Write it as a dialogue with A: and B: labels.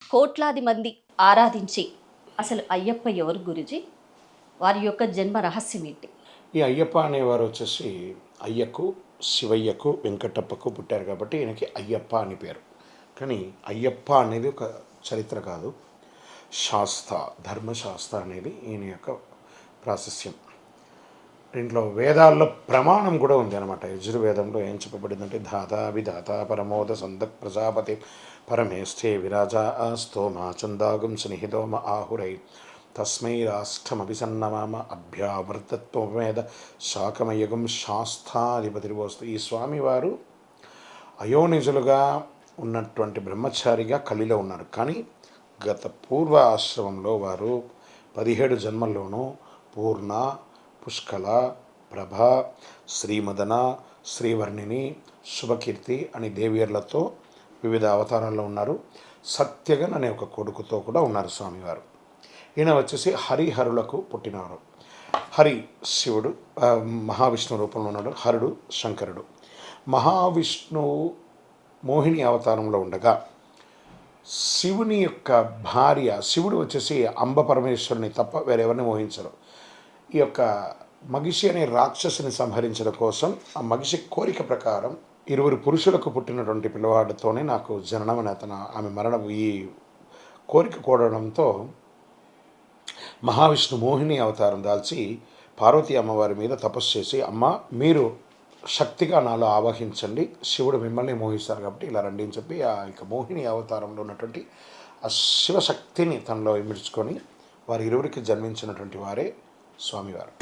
A: కోట్లాది మంది ఆరాధించి అసలు అయ్యప్ప ఎవరు గురుజీ? వారి యొక్క జన్మ రహస్యం ఏంటి?
B: ఈ అయ్యప్ప అనేవారు వచ్చేసి అయ్యకు, శివయ్యకు, వెంకటప్పకు పుట్టారు కాబట్టి ఈయనకి అయ్యప్ప అని పేరు. కానీ అయ్యప్ప అనేది ఒక చరిత్ర కాదు, శాస్త్ర, ధర్మశాస్త్ర అనేది ఈయన యొక్క ప్రాశస్యం. దీంట్లో వేదాల్లో ప్రమాణం కూడా ఉంది అనమాట. యజుర్వేదంలో ఏం చెప్పబడిందంటే ధాతా విధాత పరమోద సందక్ ప్రజాపతి పరమేస్థే విరాజా స్తోమ చందాగం స్నేహితోమ ఆహురై తస్మై రాష్ట్రమభిసన్నమామ అభ్యావర్తత్వమేద శాకమయగం శాస్త్రాధిపతివస్తు. ఈ స్వామివారు అయోనిజులుగా ఉన్నటువంటి బ్రహ్మచారిగా కలిలో ఉన్నారు. కానీ గత పూర్వ ఆశ్రమంలో వారు 17 జన్మల్లోనూ పూర్ణ, పుష్కల, ప్రభ, శ్రీమదన, శ్రీవర్ణిని, శుభకీర్తి అని దేవియర్లతో వివిధ అవతారాల్లో ఉన్నారు. సత్యగన్ అనే ఒక కొడుకుతో కూడా ఉన్నారు స్వామివారు. ఈయన వచ్చేసి హరిహరులకు పుట్టినవారు. హరి శివుడు, మహావిష్ణు రూపంలో ఉన్నాడు. హరుడు శంకరుడు. మహావిష్ణువు మోహిని అవతారంలో ఉండగా శివుని యొక్క భార్య, శివుడు వచ్చేసి అంబ పరమేశ్వరుని తప్ప వేరెవరిని మోహించరు. ఈ యొక్క మగిషి అనే రాక్షసుని సంహరించడం కోసం ఆ మగిషి కోరిక ప్రకారం 20 పురుషులకు పుట్టినటువంటి పిల్లవాడితోనే నాకు జననం అని ఆమె మరణం ఈ కోరిక కోరడంతో మహావిష్ణు మోహిని అవతారం దాల్చి పార్వతీ అమ్మవారి మీద తపస్సు చేసి, అమ్మ మీరు శక్తిగా నాలో ఆవహించండి, శివుడు మిమ్మల్ని మోహిస్తారు కాబట్టి ఇలా రండి అని చెప్పి ఆ యొక్క మోహిని అవతారంలో ఉన్నటువంటి ఆ శివశక్తిని తనలో ఇమిడ్చుకొని వారి ఇరువురికి జన్మించినటువంటి వారే స్వామివారు.